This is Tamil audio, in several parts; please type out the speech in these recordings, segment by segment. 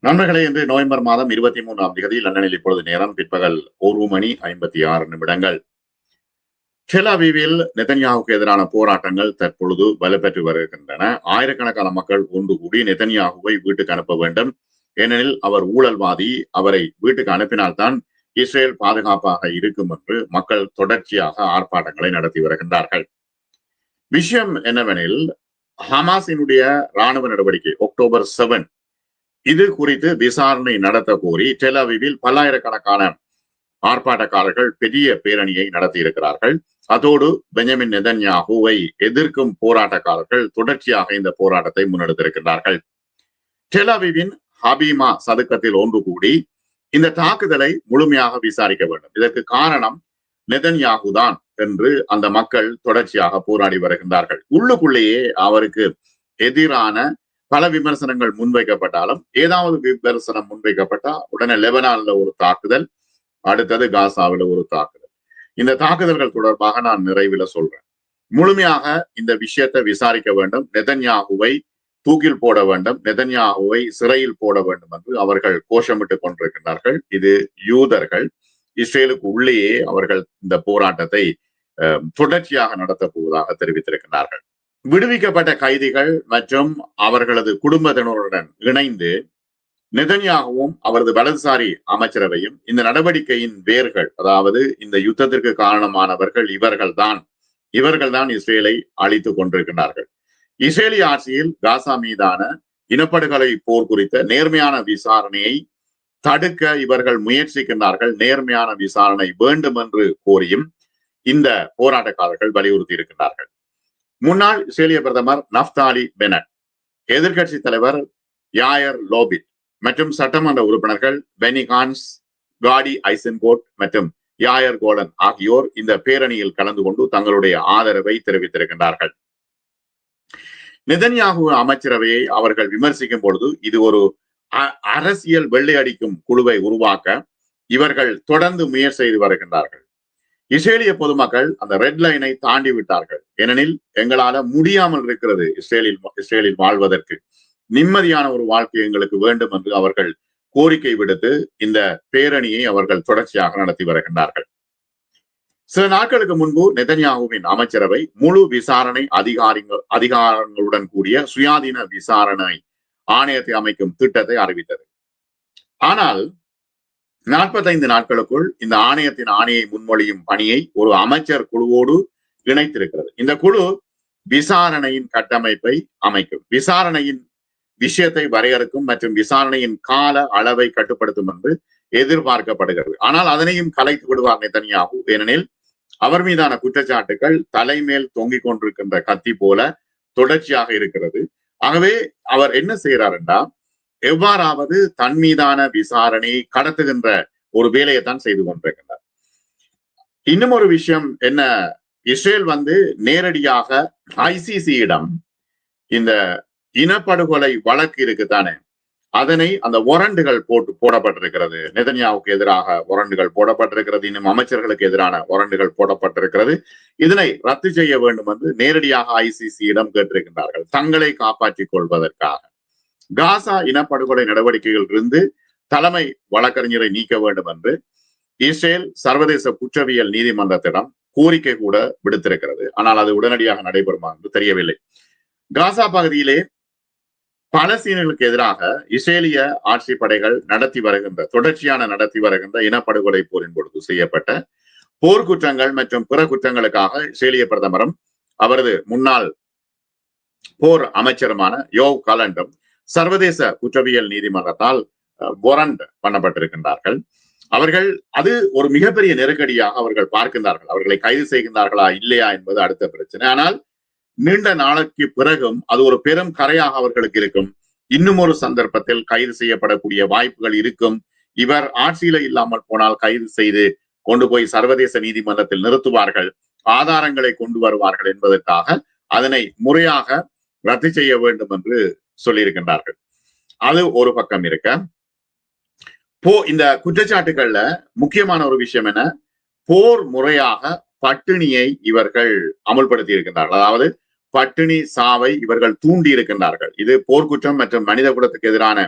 நண்பர்களே, இன்று நவம்பர் மாதம் 23ஆம் தேதி லண்டனில் இப்பொழுது நேரம் பிற்பகல் 1:56. டெல் அவீவில் நெதன்யாஹுக்கு எதிரான போராட்டங்கள் தற்பொழுது வலுப்பெற்று வருகின்றன. ஆயிரக்கணக்கான மக்கள் ஒன்று கூடி நெதன்யாஹுவை வீட்டுக்கு அனுப்ப வேண்டும், ஏனெனில் அவர் ஊழல்வாதி, அவரை வீட்டுக்கு அனுப்பினால்தான் இஸ்ரேல் பாதுகாப்பாக இருக்கும் என்று மக்கள் தொடர்ச்சியாக ஆர்ப்பாட்டங்களை நடத்தி வருகின்றார்கள். விஷயம் என்னவெனில், ஹமாஸினுடைய ராணுவ நடவடிக்கை October 7 இது குறித்து விசாரணை நடத்த கோரி டெல் அவீவில் பல்லாயிரக்கணக்கான ஆர்ப்பாட்டக்காரர்கள் பெரிய பேரணியை நடத்தி இருக்கிறார்கள். அதோடு பெஞ்சமின் நெதன்யாஹுவை எதிர்க்கும் போராட்டக்காரர்கள் தொடர்ச்சியாக இந்த போராட்டத்தை முன்னெடுத்திருக்கிறார்கள். டெல் அவீவின் ஹபீமா சதுக்கத்தில் ஒன்று கூடி இந்த தாக்குதலை முழுமையாக விசாரிக்க வேண்டும், இதற்கு காரணம் நெதன்யாஹு தான் என்று அந்த மக்கள் தொடர்ச்சியாக போராடி வருகின்றார்கள். உள்ளுக்குள்ளேயே அவருக்கு எதிரான பல விமர்சனங்கள் முன்வைக்கப்பட்டாலும், ஏதாவது விமர்சனம் முன்வைக்கப்பட்டா உடனே லெபனான்ல ஒரு தாக்குதல், அடுத்தது காசாவில் ஒரு தாக்குதல். இந்த தாக்குதல்கள் தொடர்பாக நான் நிறைவில் சொல்றேன். முழுமையாக இந்த விஷயத்தை விசாரிக்க வேண்டும், நெதன்யாஹுவை தூக்கில் போட வேண்டும், நெதன்யாஹுவை சிறையில் போட வேண்டும் என்று அவர்கள் கோஷமிட்டுக் கொண்டிருக்கிறார்கள். இது யூதர்கள் இஸ்ரேலுக்கு உள்ளேயே அவர்கள் இந்த போராட்டத்தை தொடர்ச்சியாக நடத்தப் போவதாக தெரிவித்திருக்கிறார்கள். விடுவிக்கப்பட்ட கைதிகள் மற்றும் அவர்களது குடும்பத்தினருடன் இணைந்து நெதன்யாகவும் அவரது வலதுசாரி அமைச்சரவையும் இந்த நடவடிக்கையின் வேர்கள், அதாவது இந்த யுத்தத்திற்கு காரணமானவர்கள் இவர்கள்தான் இஸ்ரேலை அழித்துக் கொண்டிருக்கிறார்கள். இஸ்ரேலிய ஆட்சியில் காசா மீதான இனப்படுகொலை போர் குறித்த நேர்மையான விசாரணையை தடுக்க இவர்கள் முயற்சிக்கின்றார்கள். நேர்மையான விசாரணை வேண்டும் என்று கோரியும் இந்த போராட்டக்காரர்கள் வலியுறுத்தி இருக்கின்றார்கள். முன்னாள் இஸ்ரேலிய பிரதமர் நஃப்தாலி பெனட், எதிர்கட்சி தலைவர் யாயர் லோபிட் மற்றும் சட்டமன்ற உறுப்பினர்கள் பெனி கான்ஸ், காடி ஐசன்கோட் மற்றும் யாயர் கோலன் ஆகியோர் இந்த பேரணியில் கலந்து கொண்டு தங்களுடைய ஆதரவை தெரிவித்திருக்கின்றார்கள். நெதன்யாஹு அமைச்சரவையை அவர்கள் விமர்சிக்கும் பொழுது இது ஒரு அரசியல் வெள்ளையடிக்கும் குழுவை உருவாக்க இவர்கள் தொடர்ந்து முயற்சி செய்து வருகின்றார்கள். இஸ்ரேலிய பொதுமக்கள் அந்த ரெட் லைனை தாண்டி விட்டார்கள். ஏனெனில் எங்களால முடியாமல் இருக்கிறது இஸ்ரேலில் வாழ்வதற்கு, நிம்மதியான ஒரு வாழ்க்கை எங்களுக்கு வேண்டும் என்று அவர்கள் கோரிக்கை விடுத்து இந்த பேரணியை அவர்கள் தொடர்ச்சியாக நடத்தி வருகின்றார்கள். சில நாட்களுக்கு முன்பு நெதன்யாஹுவின் அமைச்சரவை முழு விசாரணை அதிகாரங்களுடன் கூடிய சுயாதீன விசாரணை ஆணையத்தை அமைக்கும் திட்டத்தை அறிவித்தது. ஆனால் 45 நாட்களுக்குள் இந்த ஆணையத்தின் ஆணையை முன்மொழியும் பணியை ஒரு அமைச்சர் குழுவோடு இணைத்திருக்கிறது. இந்த குழு விசாரணையின் கட்டமைப்பை அமைக்கும், விசாரணையின் விஷயத்தை வரையறுக்கும் மற்றும் விசாரணையின் கால அளவை கட்டுப்படுத்தும் என்று எதிர்பார்க்கப்படுகிறது. ஆனால் அதனையும் கலைத்து விடுவார் நெதன்யாஹு. ஏனெனில் அவர் மீதான குற்றச்சாட்டுகள் தலைமேல் தொங்கிக் கொண்டிருக்கின்ற கத்தி போல தொடர்ச்சியாக இருக்கிறது. ஆகவே அவர் என்ன செய்கிறார் என்றால், எவ்வாறாவது தன் மீதான விசாரணையை கடத்துகின்ற ஒரு வேலையைத்தான் செய்து கொண்டிருக்கின்றார். இன்னும் ஒரு விஷயம் என்ன, இஸ்ரேல் நேரடியாக ஐசிசியிடம் இந்த இனப்படுகொலை வழக்கு இருக்குதானே, அதனை அந்த ஒரண்டுகள் போடப்பட்டிருக்கிறது. நெதன்யாவுக்கு எதிராக ஒரண்டுகள் போடப்பட்டிருக்கிறது, இன்னும் அமைச்சர்களுக்கு எதிரான ஒரண்டுகள் போடப்பட்டிருக்கிறது. இதனை ரத்து செய்ய வேண்டும் என்று நேரடியாக ஐசிசியிடம் கேட்டிருக்கின்றார்கள், தங்களை காப்பாற்றிக் கொள்வதற்காக. காசா இனப்படுகொலை நடவடிக்கைகள் இருந்து தலைமை வழக்கறிஞரை நீக்க வேண்டும் என்று இஸ்ரேல் சர்வதேச குற்றவியல் நீதிமன்றத்திடம் கோரிக்கை கூட விடுத்திருக்கிறது. ஆனால் அது உடனடியாக நடைபெறுமா என்று தெரியவில்லை. காசா பகுதியிலே பாலஸ்தீனர்களுக்கு எதிராக இஸ்ரேலிய ஆட்சி படைகள் தொடர்ச்சியான நடத்தி வருகின்ற இனப்படுகொலை போரின் பொழுது செய்யப்பட்ட போர்க்குற்றங்கள் மற்றும் பிற குற்றங்களுக்காக இஸ்ரேலிய பிரதமரும் அவரது முன்னாள் போர் அமைச்சருமான யோவ் காலண்டும் சர்வதேச குற்றவியல் நீதிமன்றத்தால் வாரண்ட் பண்ணப்பட்டிருக்கின்றார்கள். அவர்கள் அது ஒரு மிகப்பெரிய நெருக்கடியாக அவர்கள் பார்க்கின்றார்கள். அவர்களை கைது செய்கின்றார்களா இல்லையா என்பது அடுத்த பிரச்சனை. ஆனால் நீண்ட நாளைக்கு பிறகும் அது ஒரு பெரும் கரையாக அவர்களுக்கு இருக்கும். இன்னும் ஒரு சந்தர்ப்பத்தில் கைது செய்யப்படக்கூடிய வாய்ப்புகள் இருக்கும். இவர் ஆட்சியில இல்லாமல் போனால் கைது செய்து கொண்டு போய் சர்வதேச நீதிமன்றத்தில் நிறுத்துவார்கள், ஆதாரங்களை கொண்டு வருவார்கள் என்பதற்காக அதனை முறையாக ரத்து செய்ய வேண்டும் என்று சொல்லியிருக்கின்றார்கள். அது ஒரு பக்கம் இருக்க, இந்த குற்றச்சாட்டுகள்ல முக்கியமான ஒரு விஷயம் என்ன, போர் முறையாக பட்டினியை இவர்கள் அமுல்படுத்தி இருக்கின்றார்கள். அதாவது பட்டினி சாவை இவர்கள் தூண்டி இருக்கின்றார்கள். இது போர்க்குற்றம் மற்றும் மனித குலத்துக்கு எதிரான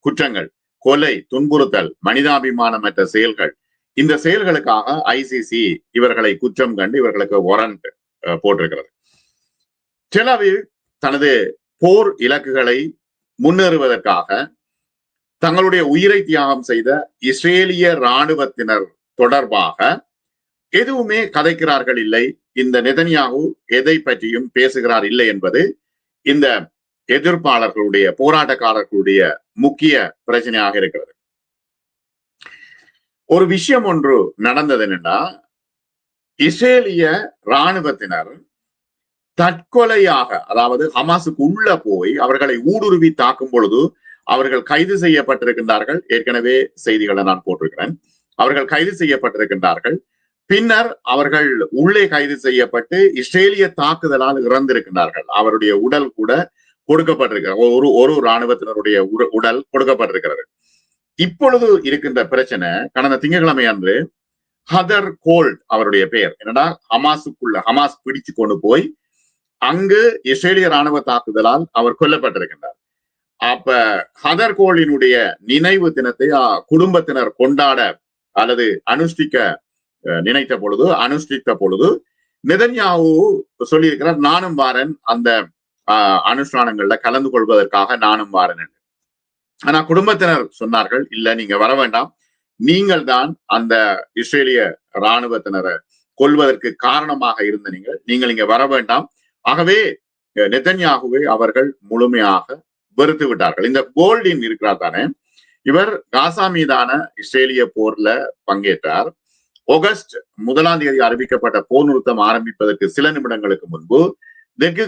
குற்றங்கள். கொலை, துன்புறுத்தல், மனிதாபிமானமற்ற செயல்கள், இந்த செயல்களுக்காக ஐசிசி இவர்களை குற்றம் கண்டு இவர்களுக்கு வாரண்ட் போட்டிருக்கிறது. டெல் தனது போர் இலக்குகளை முன்னேறுவதற்காக தங்களுடைய உயிரை தியாகம் செய்த இஸ்ரேலிய இராணுவத்தினர் தொடர்பாக எதுவுமே கதைக்கிறார்கள் இல்லை. இந்த நெதன்யாகு எதை பற்றியும் பேசுகிறார் இல்லை என்பது இந்த எதிர்ப்பாளர்களுடைய போராட்டக்காரர்களுடைய முக்கிய பிரச்சனையாக இருக்கிறது. ஒரு விஷயம் ஒன்று நடந்தது என்னன்னா, இஸ்ரேலிய இராணுவத்தினர் தற்கொலையாக, அதாவது ஹமாஸுக்கு உள்ள போய் அவர்களை ஊடுருவி தாக்கும் பொழுது அவர்கள் கைது செய்யப்பட்டிருக்கின்றார்கள். ஏற்கனவே செய்திகளை நான் போட்டிருக்கிறேன். அவர்கள் கைது செய்யப்பட்டிருக்கின்றார்கள். பின்னர் அவர்கள் உள்ளே கைது செய்யப்பட்டு இஸ்ரேலிய தாக்குதலால் இறந்திருக்கின்றார்கள். அவருடைய உடல் கூட கொடுக்கப்பட்டிருக்கிறது. ஒரு இராணுவத்தினருடைய உடல் கொடுக்கப்பட்டிருக்கிறது. இப்பொழுது இருக்கின்ற பிரச்சனை, கடந்த திங்கட்கிழமை அன்று ஹதர் கோல்ட் அவருடைய பெயர் என்னன்னா, ஹமாஸ் பிடிச்சு கொண்டு போய் அங்கு இஸ்ரேலிய இராணுவ தாக்குதலால் அவர் கொல்லப்பட்டிருக்கின்றார். அப்ப ஹதர் கோல்டினுடைய நினைவு தினத்தை குடும்பத்தினர் கொண்டாட அல்லது அனுஷ்டித்த பொழுது நெதன்யாகு சொல்லியிருக்கிறார், நானும் வாரன் அந்த அனுஷ்டானங்கள்ல கலந்து கொள்வதற்காக நானும் வாரன் என்று. ஆனா குடும்பத்தினர் சொன்னார்கள், இல்ல நீங்க வர வேண்டாம், நீங்கள் தான் அந்த இஸ்ரேலிய இராணுவத்தினரை கொல்வதற்கு காரணமாக இருந்த நீங்கள் இங்க வர வேண்டாம். ஆகவே நெதன்யாகுவை அவர்கள் முழுமையாக வெறுத்து விட்டார்கள். இந்த கோல்டின் இருக்கிறார் தானே, இவர் காசா மீதான இஸ்ரேலிய போர்ல பங்கேற்றார். ஆகஸ்ட் 1 அறிவிக்கப்பட்ட போர் நிறுத்தம் ஆரம்பிப்பதற்கு சில நிமிடங்களுக்கு முன்பு தெற்கு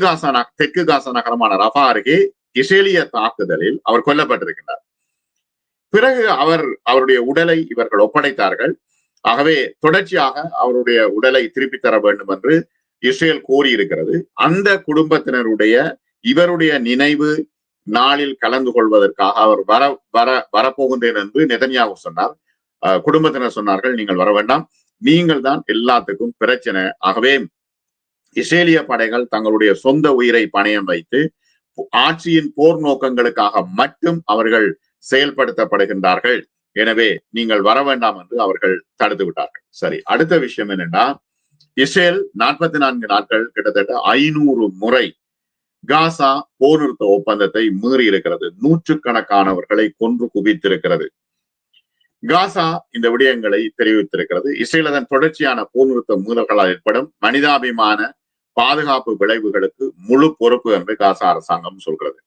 காசா நகரமான ரஃபா அருகே இஸ்ரேலிய தாக்குதலில் அவர் கொல்லப்பட்டிருக்கிறார். பிறகு அவருடைய உடலை இவர்கள் ஒப்படைத்தார்கள். ஆகவே தொடர்ச்சியாக அவருடைய உடலை திருப்பி தர வேண்டும் என்று இஸ்ரேல் கோரியிருக்கிறது. அந்த குடும்பத்தினருடைய இவருடைய நினைவு நாளில் கலந்து கொள்வதற்காக அவர் வரப்போகின்றேன் என்று நெதன்யாகு சொன்னார். குடும்பத்தினர் சொன்னார்கள், நீங்கள் வர வேண்டாம், நீங்கள் தான் எல்லாத்துக்கும் பிரச்சனை. ஆகவே இஸ்ரேலிய படைகள் தங்களுடைய சொந்த உயிரை பணயம் வைத்து ஆட்சியின் போர் நோக்கங்களுக்காக மட்டும் அவர்கள் செயல்படுத்தப்படுகின்றார்கள். எனவே நீங்கள் வர வேண்டாம் என்று அவர்கள் தடுத்து விட்டார்கள். சரி, அடுத்த விஷயம் என்னன்னா, இஸ்ரேல் 44 நாட்கள் கிட்டத்தட்ட 500 முறை காசா போர் நிறுத்த ஒப்பந்தத்தை மீறி இருக்கிறது. நூற்றுக்கணக்கானவர்களை கொன்று குவித்திருக்கிறது. காசா இந்த விடயங்களை தெரிவித்திருக்கிறது. இஸ்ரேல் அதன் தொடர்ச்சியான போர் நிறுத்த மீறல்களால் ஏற்படும் மனிதாபிமான பாதுகாப்பு விளைவுகளுக்கு முழு பொறுப்பு என்று காசா அரசாங்கம் சொல்கிறது.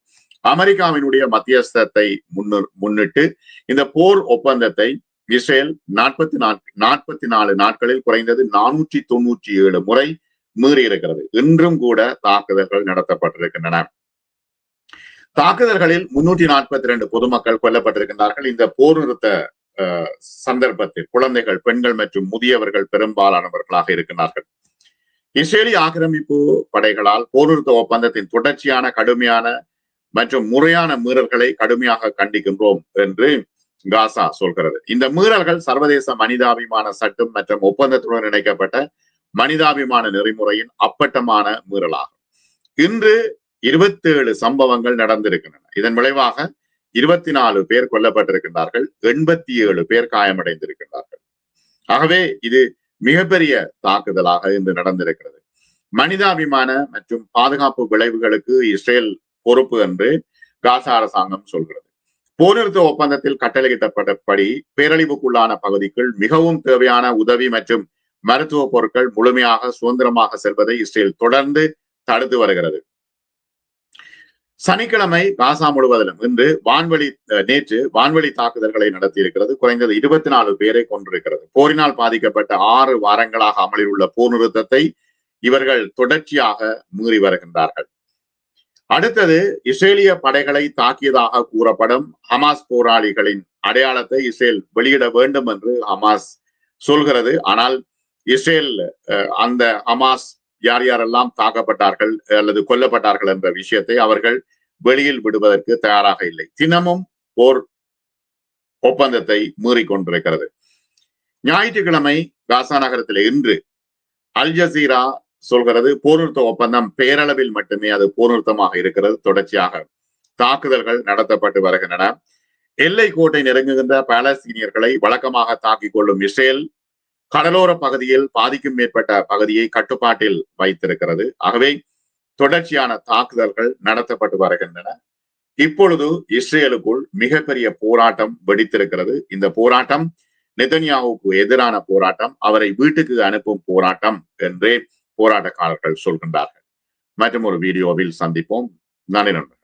அமெரிக்காவினுடைய மத்தியஸ்தத்தை முன்னிட்டு இந்த போர் ஒப்பந்தத்தை இஸ்ரேல் 44 நாட்களில் குறைந்தது 497 முறை மீறி இருக்கிறது. இன்றும் கூட தாக்குதல்கள் நடத்தப்பட்டிருக்கின்றன. தாக்குதல்களில் 342 பொதுமக்கள் கொல்லப்பட்டிருக்கின்றார்கள். இந்த போர் நிறுத்த சந்தர்ப்பத்தில் குழந்தைகள், பெண்கள் மற்றும் முதியவர்கள் பெரும்பாலானவர்களாக இருக்கிறார்கள். இஸ்ரேலிய ஆக்கிரமிப்பு படைகளால் போர் நிறுத்த ஒப்பந்தத்தின் தொடர்ச்சியான கடுமையான மற்றும் முறையான மீறல்களை கடுமையாக கண்டிக்கின்றோம் என்று காசா சொல்கிறது. இந்த மீறல்கள் சர்வதேச மனிதாபிமான சட்டம் மற்றும் ஒப்பந்தத்துடன் இணைக்கப்பட்ட மனிதாபிமான நெறிமுறையின் அப்பட்டமான மீறலாகும். இன்று 27 சம்பவங்கள் நடந்திருக்கின்றன. இதன் விளைவாக 24 பேர் கொல்லப்பட்டிருக்கின்றார்கள், 87 பேர் காயமடைந்திருக்கின்றார்கள். ஆகவே இது மிகப்பெரிய தாக்குதலாக இன்று நடந்திருக்கிறது. மனிதாபிமான மற்றும் பாதுகாப்பு விளைவுகளுக்கு இஸ்ரேல் பொறுப்பு என்று காசா அரசாங்கம் சொல்கிறது. போர் நிறுத்த ஒப்பந்தத்தில் கட்டளையிடப்பட்டபடி பேரழிவுக்குள்ளான பகுதிக்குள் மிகவும் தேவையான உதவி மற்றும் மருத்துவ பொருட்கள் முழுமையாக சுதந்திரமாக செல்வதை இஸ்ரேல் தொடர்ந்து தடுத்து வருகிறது. சனிக்கிழமை காசா முழுவதிலும் நேற்று வான்வெளி தாக்குதல்களை நடத்தி இருக்கிறது. குறைந்தது 24 பேரை கொண்டிருக்கிறது. போரினால் பாதிக்கப்பட்ட 6 வாரங்களாக அமலில் உள்ள போர் நிறுத்தத்தை இவர்கள் தொடர்ச்சியாக மீறி வருகின்றார்கள். அடுத்தது, இஸ்ரேலிய படைகளை தாக்கியதாக கூறப்படும் ஹமாஸ் போராளிகளின் அடையாளத்தை இஸ்ரேல் வெளியிட வேண்டும் என்று ஹமாஸ் சொல்கிறது. ஆனால் இஸ்ரேல் அந்த ஹமாஸ் யார் யாரெல்லாம் தாக்கப்பட்டார்கள் அல்லது கொல்லப்பட்டார்கள் என்ற விஷயத்தை அவர்கள் வெளியில் விடுவதற்கு தயாராக இல்லை. தினமும் போர் ஒப்பந்தத்தை மீறிக்கொண்டிருக்கிறது. ஞாயிற்றுக்கிழமை காசா நகரத்தில் இன்று அல் ஜசீரா சொல்கிறது, போர் நிறுத்த ஒப்பந்தம் பேரளவில் மட்டுமே அது போர் நிறுத்தமாக இருக்கிறது. தொடர்ச்சியாக தாக்குதல்கள் நடத்தப்பட்டு வருகின்றன. எல்லை கோட்டை நெருங்குகின்ற பாலஸ்தீனியர்களை வழக்கமாக தாக்கிக் கொள்ளும் இஸ்ரேல் கடலோர பகுதியில் பாதிக்கும் மேற்பட்ட பகுதியை கட்டுப்பாட்டில் வைத்திருக்கிறது. ஆகவே தொடர்ச்சியான தாக்குதல்கள் நடத்தப்பட்டு வருகின்றன. இப்பொழுது இஸ்ரேலுக்குள் மிகப்பெரிய போராட்டம் வெடித்திருக்கிறது. இந்த போராட்டம் நெதன்யாவுக்கு எதிரான போராட்டம், அவரை வீட்டுக்கு அனுப்பும் போராட்டம் என்றே போராட்டக்காரர்கள் சொல்கின்றார்கள். மற்றும் ஒரு வீடியோவில் சந்திப்போம். நன்றி நண்பர்.